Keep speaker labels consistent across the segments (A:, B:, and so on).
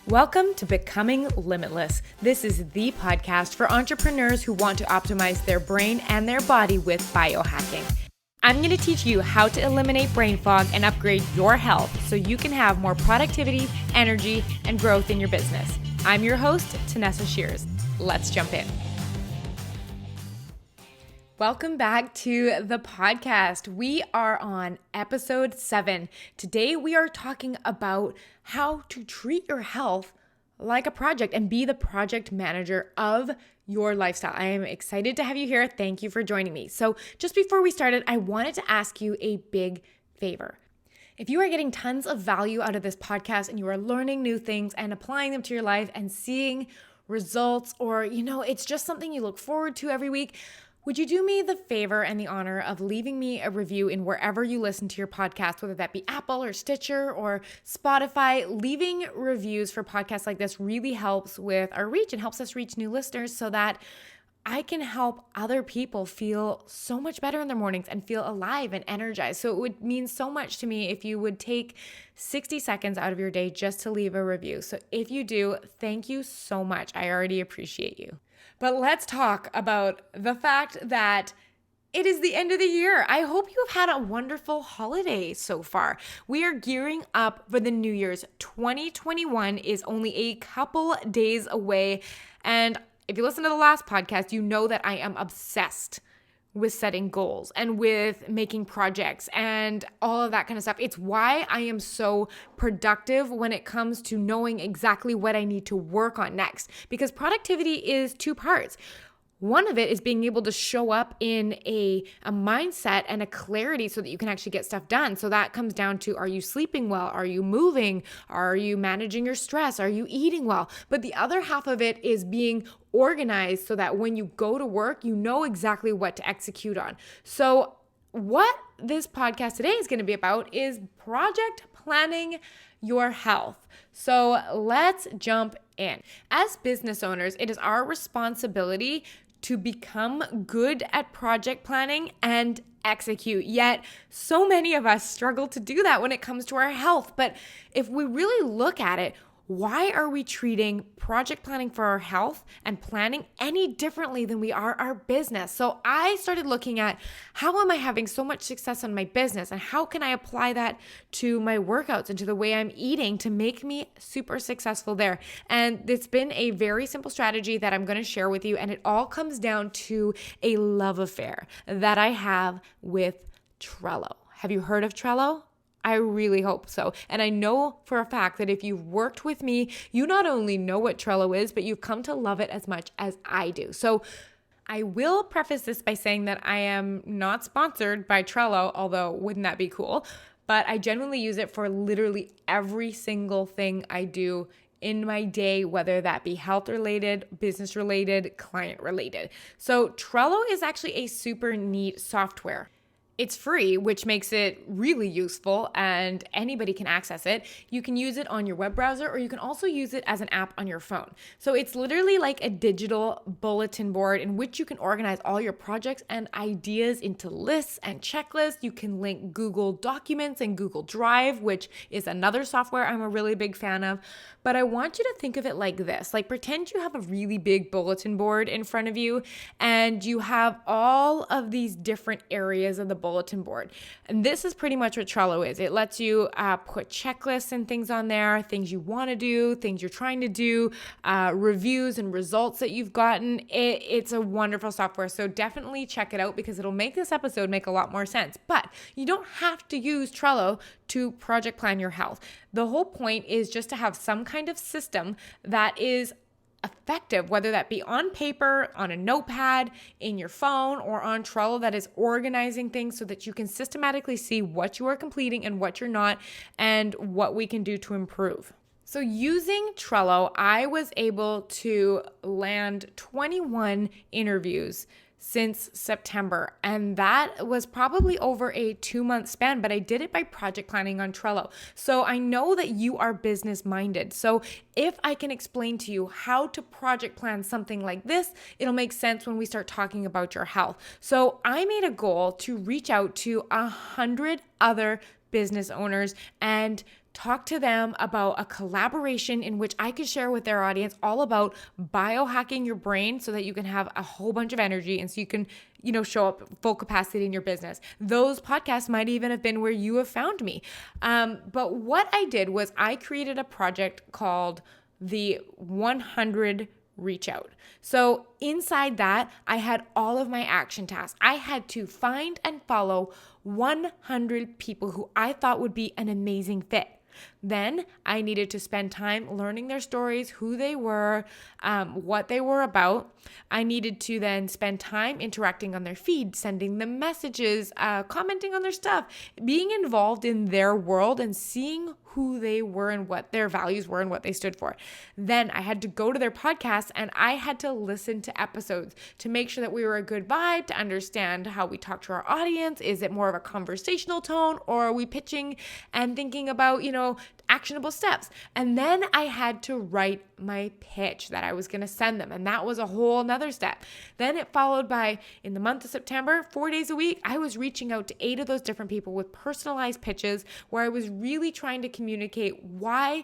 A: Welcome to Becoming Limitless. This is the podcast for entrepreneurs who want to optimize their brain and their body with biohacking. I'm going to teach you how to eliminate brain fog and upgrade your health so you can have more productivity, energy, and growth in your business. I'm your host, Tanessa Shears. Let's jump in. Welcome back to the podcast. We are on episode 7. Today we are talking about how to treat your health like a project and be the project manager of your lifestyle. I am excited to have you here. Thank you for joining me. So just before we started, I wanted to ask you a big favor. If you are getting tons of value out of this podcast and you are learning new things and applying them to your life and seeing results, or it's just something you look forward to every week, would you do me the favor and the honor of leaving me a review in wherever you listen to your podcast, whether that be Apple or Stitcher or Spotify? Leaving reviews for podcasts like this really helps with our reach and helps us reach new listeners so that I can help other people feel so much better in their mornings and feel alive and energized. So it would mean so much to me if you would take 60 seconds out of your day just to leave a review. So if you do, thank you so much. I already appreciate you. But let's talk about the fact that it is the end of the year. I hope you've had a wonderful holiday so far. We are gearing up for the New Year's. 2021 is only a couple days away. And if you listen to the last podcast, you know that I am obsessed with setting goals and with making projects and all of that kind of stuff. It's why I am so productive when it comes to knowing exactly what I need to work on next, because productivity is 2 parts. One of it is being able to show up in a mindset and a clarity so that you can actually get stuff done. So that comes down to, are you sleeping well? Are you moving? Are you managing your stress? Are you eating well? But the other half of it is being organized so that when you go to work, you know exactly what to execute on. So what this podcast today is going to be about is project planning your health. So let's jump in. As business owners, it is our responsibility to become good at project planning and execute. Yet so many of us struggle to do that when it comes to our health. But if we really look at it, why are we treating project planning for our health and planning any differently than we are our business? So I started looking at, how am I having so much success on my business, and how can I apply that to my workouts and to the way I'm eating to make me super successful there? And it's been a very simple strategy that I'm going to share with you. And it all comes down to a love affair that I have with Trello. Have you heard of Trello? I really hope so. And I know for a fact that if you've worked with me, you not only know what Trello is, but you've come to love it as much as I do. So I will preface this by saying that I am not sponsored by Trello, although wouldn't that be cool? But I genuinely use it for literally every single thing I do in my day, whether that be health related, business related, client related. So Trello is actually a super neat software. It's free, which makes it really useful, and anybody can access it. You can use it on your web browser, or you can also use it as an app on your phone. So it's literally like a digital bulletin board in which you can organize all your projects and ideas into lists and checklists. You can link Google Documents and Google Drive, which is another software I'm a really big fan of. But I want you to think of it like this. Like, pretend you have a really big bulletin board in front of you, and you have all of these different areas of the bulletin board. And this is pretty much what Trello is. It lets you put checklists and things on there, things you want to do, things you're trying to do, reviews and results that you've gotten. It's a wonderful software. So definitely check it out, because it'll make this episode make a lot more sense. But you don't have to use Trello to project plan your health. The whole point is just to have some kind of system that is effective, whether that be on paper, on a notepad, in your phone, or on Trello, that is organizing things so that you can systematically see what you are completing and what you're not, and what we can do to improve. So using Trello, I was able to land 21 interviews since September. And that was probably over a 2-month span, but I did it by project planning on Trello. So I know that you are business minded. So if I can explain to you how to project plan something like this, it'll make sense when we start talking about your health. So I made a goal to reach out to 100 other business owners and talk to them about a collaboration in which I could share with their audience all about biohacking your brain so that you can have a whole bunch of energy and so you can, show up full capacity in your business. Those podcasts might even have been where you have found me. But what I did was I created a project called the 100 Reach Out. So inside that, I had all of my action tasks. I had to find and follow 100 people who I thought would be an amazing fit. Then I needed to spend time learning their stories, who they were, what they were about. I needed to then spend time interacting on their feed, sending them messages, commenting on their stuff, being involved in their world and seeing who they were and what their values were and what they stood for. Then I had to go to their podcast and I had to listen to episodes to make sure that we were a good vibe, to understand how we talk to our audience. Is it more of a conversational tone, or are we pitching and thinking about, actionable steps? And then I had to write my pitch that I was going to send them. And that was a whole nother step. Then it followed by, in the month of September, 4 days a week, I was reaching out to 8 of those different people with personalized pitches where I was really trying to communicate why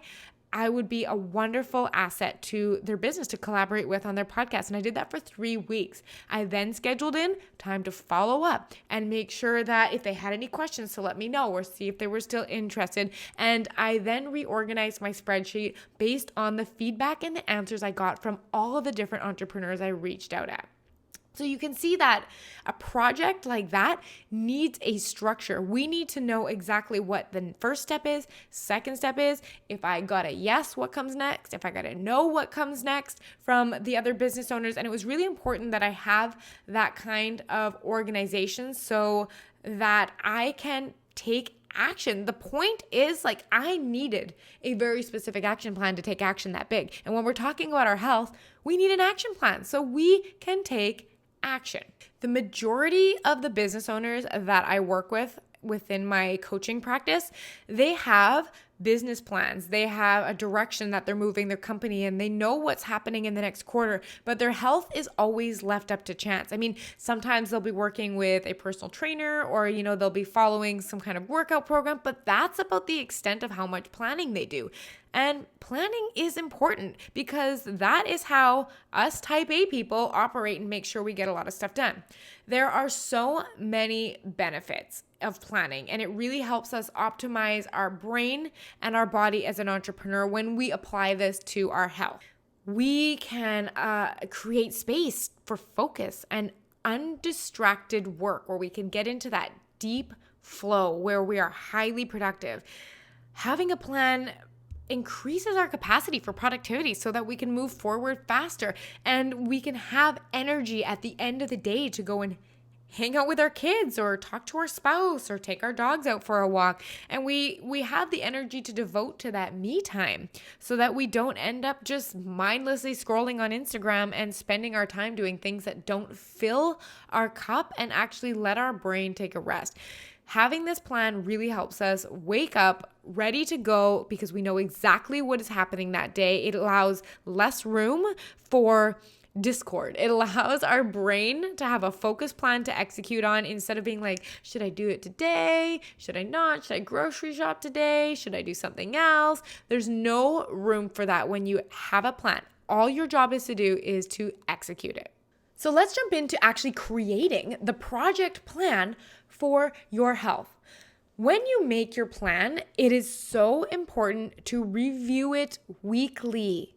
A: I would be a wonderful asset to their business to collaborate with on their podcast. And I did that for 3 weeks. I then scheduled in time to follow up and make sure that if they had any questions to let me know or see if they were still interested. And I then reorganized my spreadsheet based on the feedback and the answers I got from all of the different entrepreneurs I reached out at. So you can see that a project like that needs a structure. We need to know exactly what the first step is, second step is. If I got a yes, what comes next? If I got a no, what comes next from the other business owners? And it was really important that I have that kind of organization so that I can take action. The point is, I needed a very specific action plan to take action that big. And when we're talking about our health, we need an action plan so we can take action. The majority of the business owners that I work with within my coaching practice, they have business plans. They have a direction that they're moving their company in. They know what's happening in the next quarter, but their health is always left up to chance. I mean, sometimes they'll be working with a personal trainer or, they'll be following some kind of workout program, but that's about the extent of how much planning they do. And planning is important because that is how us type A people operate and make sure we get a lot of stuff done. There are so many benefits of planning, and it really helps us optimize our brain and our body as an entrepreneur when we apply this to our health. We can create space for focus and undistracted work where we can get into that deep flow where we are highly productive. Having a plan increases our capacity for productivity so that we can move forward faster and we can have energy at the end of the day to go and hang out with our kids or talk to our spouse or take our dogs out for a walk. And we have the energy to devote to that me time so that we don't end up just mindlessly scrolling on Instagram and spending our time doing things that don't fill our cup and actually let our brain take a rest. Having this plan really helps us wake up ready to go because we know exactly what is happening that day. It allows less room for discord. It allows our brain to have a focus plan to execute on instead of being like, should I do it today? Should I not? Should I grocery shop today? Should I do something else? There's no room for that when you have a plan. All your job is to do is to execute it. So let's jump into actually creating the project plan for your health. When you make your plan, it is so important to review it weekly.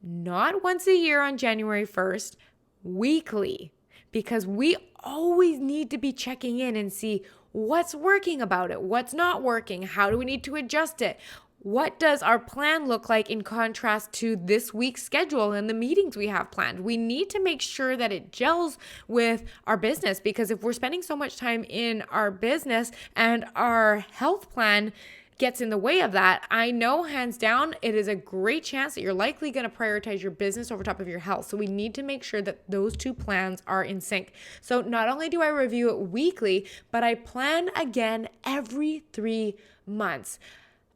A: Not once a year on January 1st, weekly. Because we always need to be checking in and see what's working about it, what's not working, how do we need to adjust it? What does our plan look like in contrast to this week's schedule and the meetings we have planned? We need to make sure that it gels with our business because if we're spending so much time in our business and our health plan gets in the way of that, I know hands down, it is a great chance that you're likely going to prioritize your business over top of your health. So we need to make sure that those two plans are in sync. So not only do I review it weekly, but I plan again every 3 months.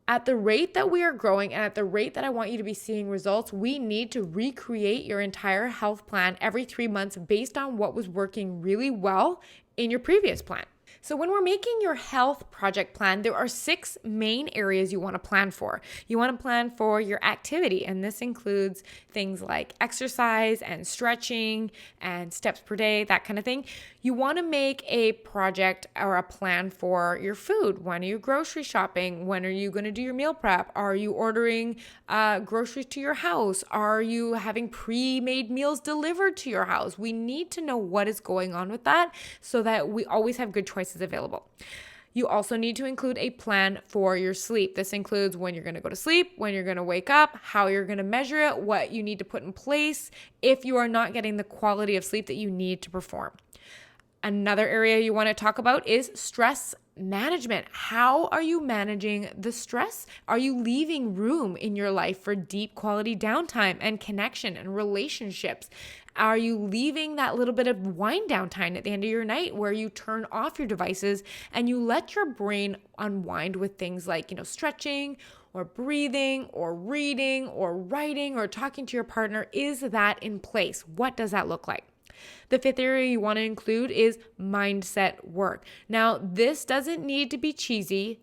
A: At the rate that we are growing and at the rate that I want you to be seeing results, we need to recreate your entire health plan every 3 months based on what was working really well in your previous plan. So when we're making your health project plan, there are 6 main areas you want to plan for. You want to plan for your activity, and this includes things like exercise and stretching and steps per day, that kind of thing. You want to make a project or a plan for your food. When are you grocery shopping? When are you going to do your meal prep? Are you ordering groceries to your house? Are you having pre-made meals delivered to your house? We need to know what is going on with that so that we always have good choices available. You also need to include a plan for your sleep. This includes when you're going to go to sleep, when you're going to wake up, how you're going to measure it, what you need to put in place if you are not getting the quality of sleep that you need to perform. Another area you want to talk about is stress management. How are you managing the stress? Are you leaving room in your life for deep quality downtime and connection and relationships? Are you leaving that little bit of wind down time at the end of your night where you turn off your devices and you let your brain unwind with things like, stretching or breathing or reading or writing or talking to your partner? Is that in place? What does that look like? The 5th area you want to include is mindset work. Now, this doesn't need to be cheesy.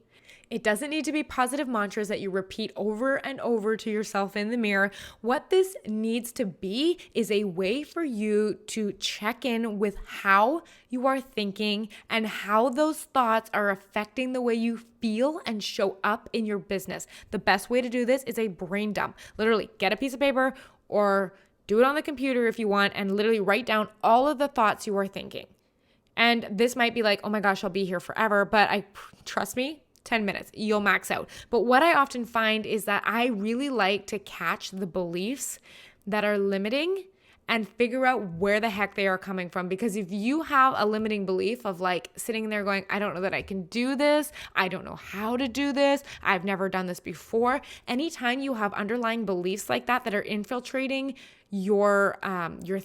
A: It doesn't need to be positive mantras that you repeat over and over to yourself in the mirror. What this needs to be is a way for you to check in with how you are thinking and how those thoughts are affecting the way you feel and show up in your business. The best way to do this is a brain dump. Literally, get a piece of paper or do it on the computer if you want and literally write down all of the thoughts you are thinking. And this might be like, oh my gosh, I'll be here forever. But trust me, 10 minutes, you'll max out. But what I often find is that I really like to catch the beliefs that are limiting and figure out where the heck they are coming from. Because if you have a limiting belief of like sitting there going, I don't know that I can do this. I don't know how to do this. I've never done this before. Anytime you have underlying beliefs like that are infiltrating your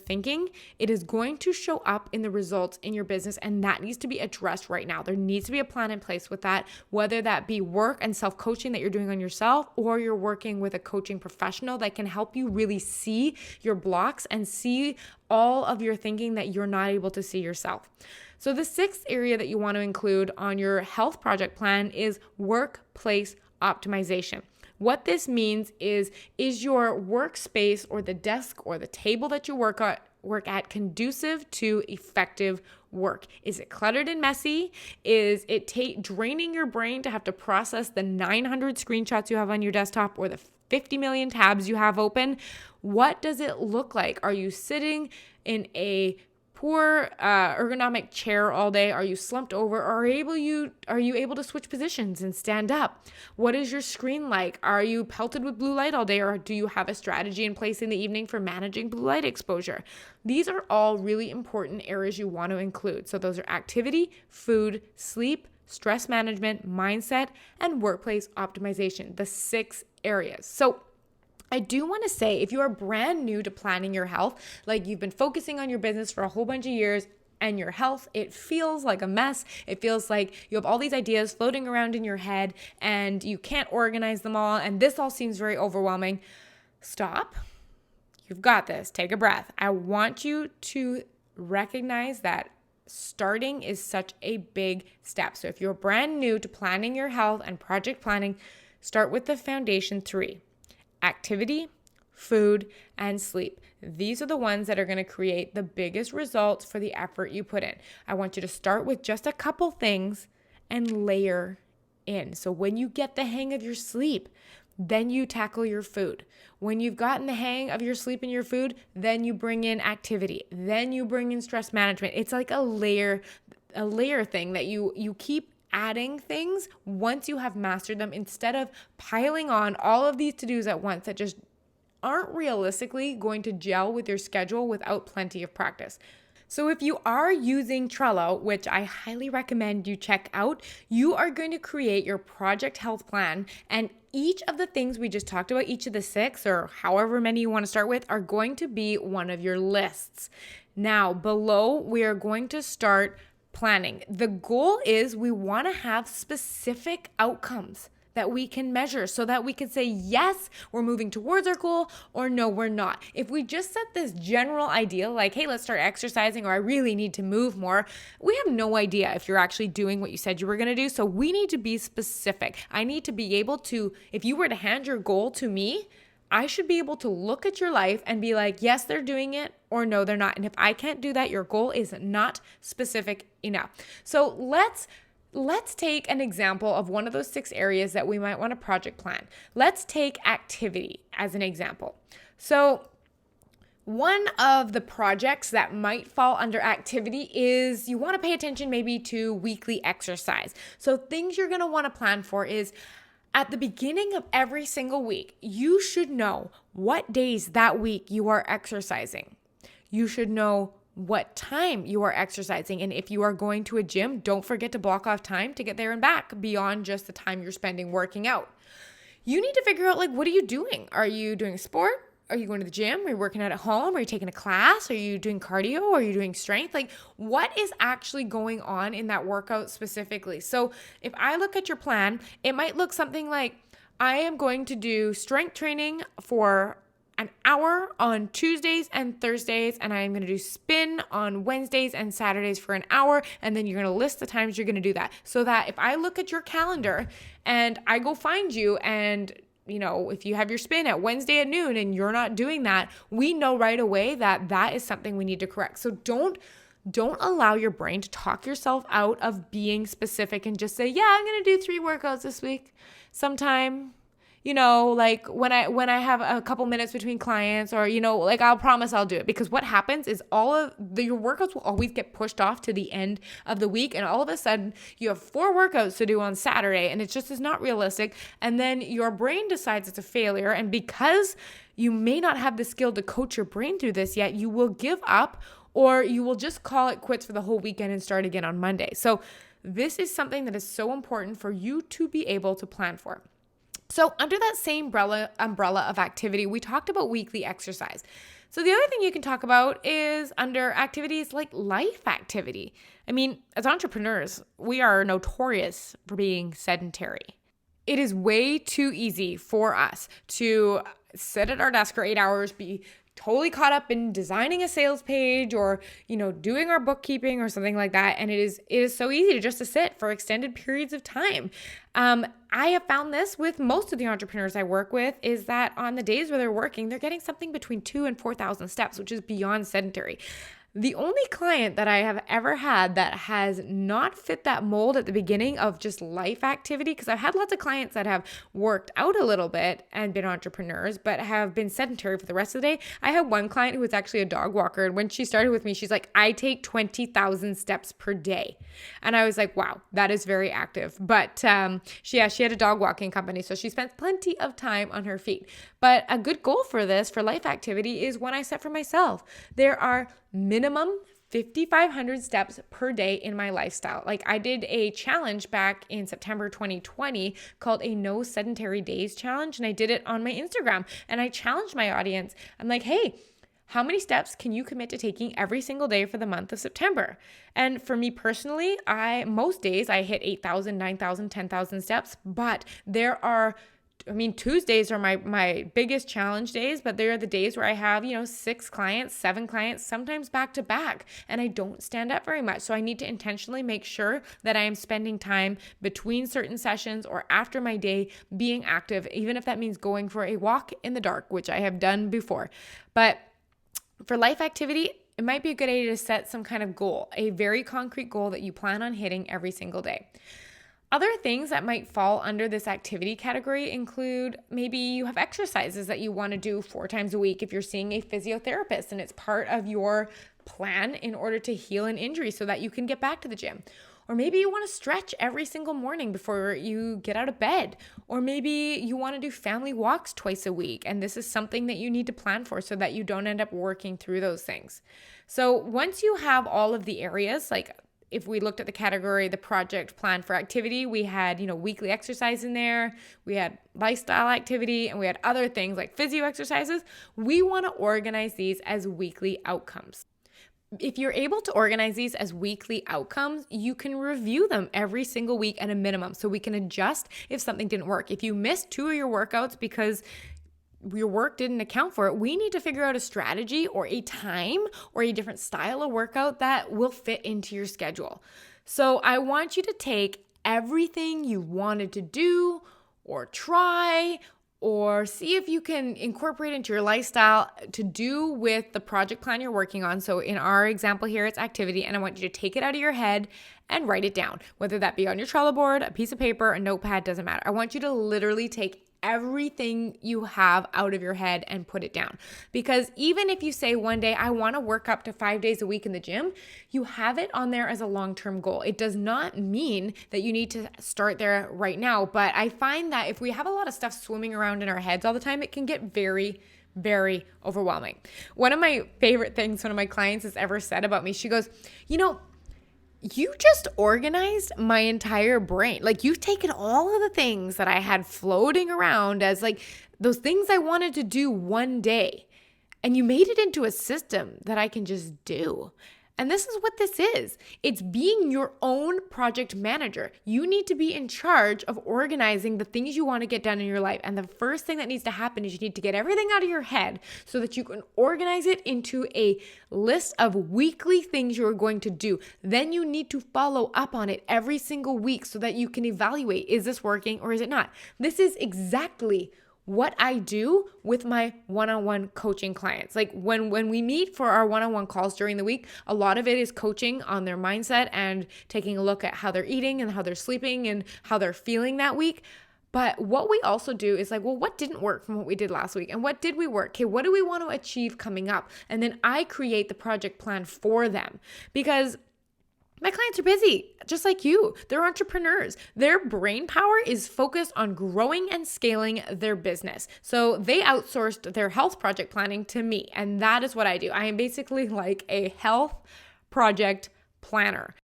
A: thinking, it is going to show up in the results in your business, and that needs to be addressed right now. There needs to be a plan in place with that, whether that be work and self-coaching that you're doing on yourself, or you're working with a coaching professional that can help you really see your blocks and see all of your thinking that you're not able to see yourself. So the 6th area that you want to include on your health project plan is workplace optimization. What this means is your workspace or the desk or the table that you work at conducive to effective work? Is it cluttered and messy? Is it draining your brain to have to process the 900 screenshots you have on your desktop or the 50 million tabs you have open? What does it look like? Are you sitting in a poor ergonomic chair all day? Are you slumped over? Or are you able to switch positions and stand up? What is your screen like? Are you pelted with blue light all day, or do you have a strategy in place in the evening for managing blue light exposure? These are all really important areas you want to include. So those are activity, food, sleep, stress management, mindset, and workplace optimization, the 6 areas. So I do want to say, if you are brand new to planning your health, like you've been focusing on your business for a whole bunch of years and your health, it feels like a mess. It feels like you have all these ideas floating around in your head and you can't organize them all. And this all seems very overwhelming. Stop. You've got this. Take a breath. I want you to recognize that starting is such a big step. So if you're brand new to planning your health and project planning, start with the foundation 3. Activity, food, and sleep. These are the ones that are going to create the biggest results for the effort you put in. I want you to start with just a couple things and layer in. So when you get the hang of your sleep, then you tackle your food. When you've gotten the hang of your sleep and your food, then you bring in activity. Then you bring in stress management. It's like a layer thing that you keep adding things once you have mastered them, instead of piling on all of these to-dos at once that just aren't realistically going to gel with your schedule without plenty of practice. So if you are using Trello, which I highly recommend you check out, you are going to create your project health plan, and each of the things we just talked about, each of the 6 or however many you want to start with, are going to be one of your lists. Now, below, we are going to start planning. The goal is we want to have specific outcomes that we can measure so that we can say, yes, we're moving towards our goal, or no, we're not. If we just set this general idea like, hey, let's start exercising, or I really need to move more, we have no idea if you're actually doing what you said you were going to do. So we need to be specific. I need to be able to, if you were to hand your goal to me, I should be able to look at your life and be like, yes, they're doing it, or no, they're not. And if I can't do that, your goal is not specific enough. So let's take an example of one of those 6 areas that we might want to project plan. Let's take activity as an example. So one of the projects that might fall under activity is you want to pay attention maybe to weekly exercise. So things you're going to want to plan for is at the beginning of every single week, you should know what days that week you are exercising. You should know what time you are exercising. And if you are going to a gym, don't forget to block off time to get there and back beyond just the time you're spending working out. You need to figure out, like, what are you doing? Are you doing a sport? Are you going to the gym? Are you working out at home? Are you taking a class? Are you doing cardio? Are you doing strength? Like, what is actually going on in that workout specifically? So if I look at your plan, it might look something like, I am going to do strength training for an hour on Tuesdays and Thursdays, and I'm going to do spin on Wednesdays and Saturdays for an hour, and then you're going to list the times you're going to do that, so that if I look at your calendar and I go find you, and if you have your spin at Wednesday at noon and you're not doing that, we know right away that that is something we need to correct. So don't allow your brain to talk yourself out of being specific and just say, yeah, I'm going to do 3 workouts this week sometime. Like when I have a couple minutes between clients, or, like I'll promise I'll do it. Because what happens is your workouts will always get pushed off to the end of the week. And all of a sudden you have 4 workouts to do on Saturday, and it just is not realistic. And then your brain decides it's a failure. And because you may not have the skill to coach your brain through this yet, you will give up, or you will just call it quits for the whole weekend and start again on Monday. So this is something that is so important for you to be able to plan for. So under that same umbrella of activity, we talked about weekly exercise. So the other thing you can talk about is under activities like life activity. I mean, as entrepreneurs, we are notorious for being sedentary. It is way too easy for us to sit at our desk for 8 hours, be totally caught up in designing a sales page, or, doing our bookkeeping or something like that. And it is so easy to sit for extended periods of time. I have found this with most of the entrepreneurs I work with, is that on the days where they're working, they're getting something between 2,000 and 4,000 steps, which is beyond sedentary. The only client that I have ever had that has not fit that mold at the beginning of just life activity, because I've had lots of clients that have worked out a little bit and been entrepreneurs, but have been sedentary for the rest of the day. I had one client who was actually a dog walker. And when she started with me, she's like, I take 20,000 steps per day. And I was like, wow, that is very active. But she had a dog walking company, so she spent plenty of time on her feet. But a good goal for life activity is one I set for myself. There are minimum 5,500 steps per day in my lifestyle. Like, I did a challenge back in September 2020 called a No Sedentary Days Challenge. And I did it on my Instagram, and I challenged my audience. I'm like, hey, how many steps can you commit to taking every single day for the month of September? And for me personally, most days I hit 8,000, 9,000, 10,000 steps, but Tuesdays are my biggest challenge days, but they're the days where I have, 6 clients, 7 clients, sometimes back to back, and I don't stand up very much. So I need to intentionally make sure that I am spending time between certain sessions or after my day being active, even if that means going for a walk in the dark, which I have done before. But for life activity, it might be a good idea to set some kind of goal, a very concrete goal that you plan on hitting every single day. Other things that might fall under this activity category include maybe you have exercises that you want to do 4 times a week if you're seeing a physiotherapist, and it's part of your plan in order to heal an injury so that you can get back to the gym. Or maybe you want to stretch every single morning before you get out of bed. Or maybe you want to do family walks twice a week, and this is something that you need to plan for so that you don't end up working through those things. So once you have all of the areas, like if we looked at the category, the project plan for activity, we had, weekly exercise in there, we had lifestyle activity, and we had other things like physio exercises. We want to organize these as weekly outcomes. If you're able to organize these as weekly outcomes, you can review them every single week at a minimum so we can adjust if something didn't work. If you missed 2 of your workouts because your work didn't account for it, we need to figure out a strategy or a time or a different style of workout that will fit into your schedule. So I want you to take everything you wanted to do or try or see if you can incorporate into your lifestyle to do with the project plan you're working on. So in our example here, it's activity, and I want you to take it out of your head and write it down, whether that be on your Trello board, a piece of paper, a notepad, doesn't matter. I want you to literally take everything you have out of your head and put it down. Because even if you say one day, I want to work up to 5 days a week in the gym, you have it on there as a long-term goal. It does not mean that you need to start there right now. But I find that if we have a lot of stuff swimming around in our heads all the time, it can get very, very overwhelming. One of my favorite things one of my clients has ever said about me, she goes, you just organized my entire brain. Like, you've taken all of the things that I had floating around as like those things I wanted to do one day, and you made it into a system that I can just do. And this is what this is. It's being your own project manager. You need to be in charge of organizing the things you want to get done in your life. And the first thing that needs to happen is you need to get everything out of your head so that you can organize it into a list of weekly things you're going to do. Then you need to follow up on it every single week so that you can evaluate, is this working or is it not? This is exactly what I do with my one-on-one coaching clients. Like when we meet for our one-on-one calls during the week, a lot of it is coaching on their mindset and taking a look at how they're eating and how they're sleeping and how they're feeling that week. But what we also do is like, well, what didn't work from what we did last week? And what did we work? Okay, what do we want to achieve coming up? And then I create the project plan for them, because my clients are busy, just like you. They're entrepreneurs. Their brain power is focused on growing and scaling their business. So they outsourced their health project planning to me. And that is what I do. I am basically like a health project planner.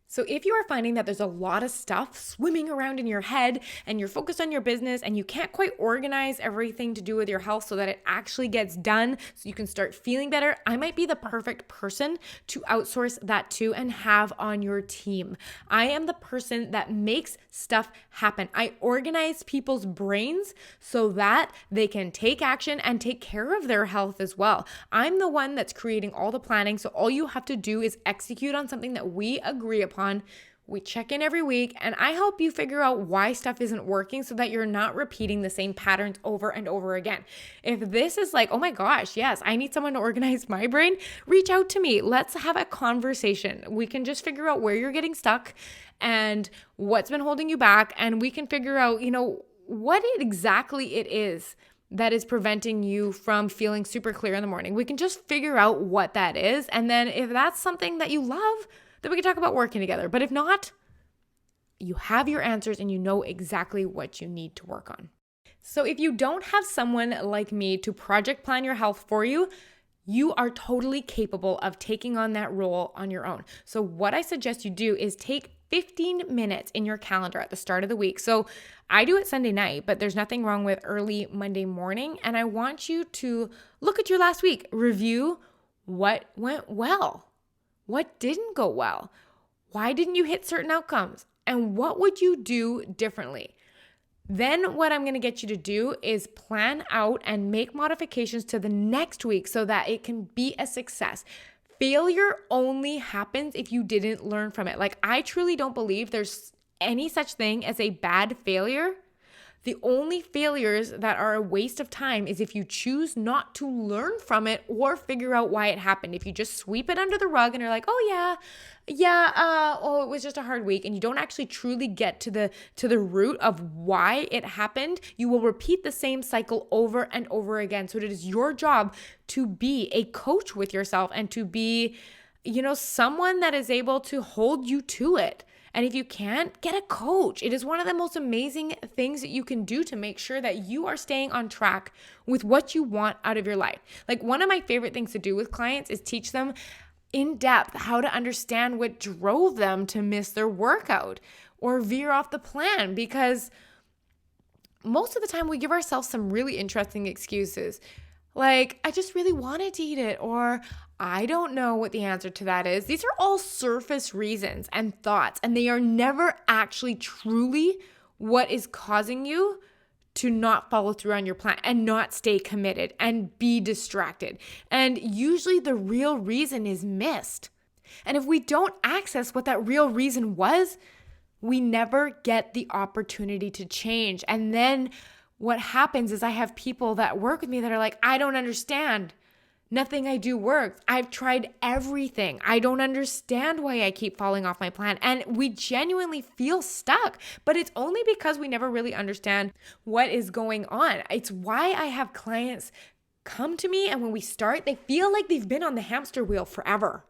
A: So if you are finding that there's a lot of stuff swimming around in your head and you're focused on your business and you can't quite organize everything to do with your health so that it actually gets done so you can start feeling better, I might be the perfect person to outsource that to and have on your team. I am the person that makes stuff happen. I organize people's brains so that they can take action and take care of their health as well. I'm the one that's creating all the planning, so all you have to do is execute on something that we agree upon. We check in every week, and I help you figure out why stuff isn't working so that you're not repeating the same patterns over and over again. If this is like, oh my gosh, yes, I need someone to organize my brain, reach out to me. Let's have a conversation. We can just figure out where you're getting stuck and what's been holding you back, and we can figure out, what exactly it is that is preventing you from feeling super clear in the morning. We can just figure out what that is, and then if that's something that you love, then we can talk about working together. But if not, you have your answers and you know exactly what you need to work on. So if you don't have someone like me to project plan your health for you, you are totally capable of taking on that role on your own. So what I suggest you do is take 15 minutes in your calendar at the start of the week. So I do it Sunday night, but there's nothing wrong with early Monday morning. And I want you to look at your last week, review what went well. What didn't go well? Why didn't you hit certain outcomes? And what would you do differently? Then what I'm going to get you to do is plan out and make modifications to the next week so that it can be a success. Failure only happens if you didn't learn from it. Like, I truly don't believe there's any such thing as a bad failure. The only failures that are a waste of time is if you choose not to learn from it or figure out why it happened. If you just sweep it under the rug and you're like, oh it was just a hard week, and you don't actually truly get to the root of why it happened, you will repeat the same cycle over and over again. So it is your job to be a coach with yourself and to be, someone that is able to hold you to it. And if you can't, get a coach. It is one of the most amazing things that you can do to make sure that you are staying on track with what you want out of your life. Like, one of my favorite things to do with clients is teach them in depth how to understand what drove them to miss their workout or veer off the plan, because most of the time we give ourselves some really interesting excuses. Like, I just really wanted to eat it, or I don't know what the answer to that is. These are all surface reasons and thoughts, and they are never actually truly what is causing you to not follow through on your plan and not stay committed and be distracted. And usually the real reason is missed. And if we don't access what that real reason was, we never get the opportunity to change. And then what happens is I have people that work with me that are like, I don't understand. Nothing I do works. I've tried everything. I don't understand why I keep falling off my plan. And we genuinely feel stuck, but it's only because we never really understand what is going on. It's why I have clients come to me, and when we start, they feel like they've been on the hamster wheel forever.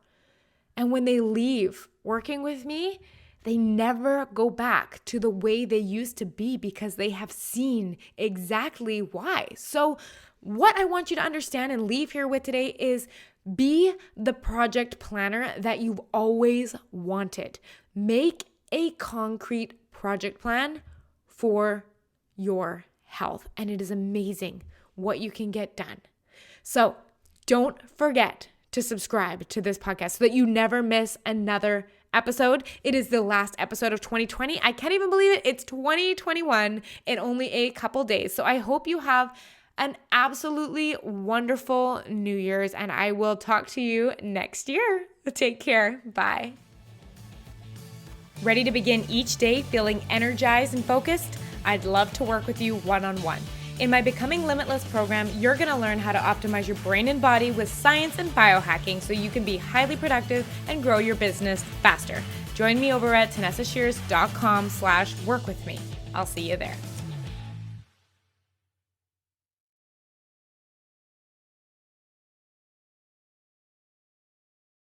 A: And when they leave working with me, they never go back to the way they used to be because they have seen exactly why. So what I want you to understand and leave here with today is be the project planner that you've always wanted. Make a concrete project plan for your health, and it is amazing what you can get done. So don't forget to subscribe to this podcast so that you never miss another episode. It is the last episode of 2020. I can't even believe it. It's 2021 in only a couple days. So I hope you have an absolutely wonderful New Year's, and I will talk to you next year. Take care. Bye. Ready to begin each day feeling energized and focused? I'd love to work with you one-on-one. In my Becoming Limitless program, you're going to learn how to optimize your brain and body with science and biohacking so you can be highly productive and grow your business faster. Join me over at TanessaShears.com/work with me. I'll see you there.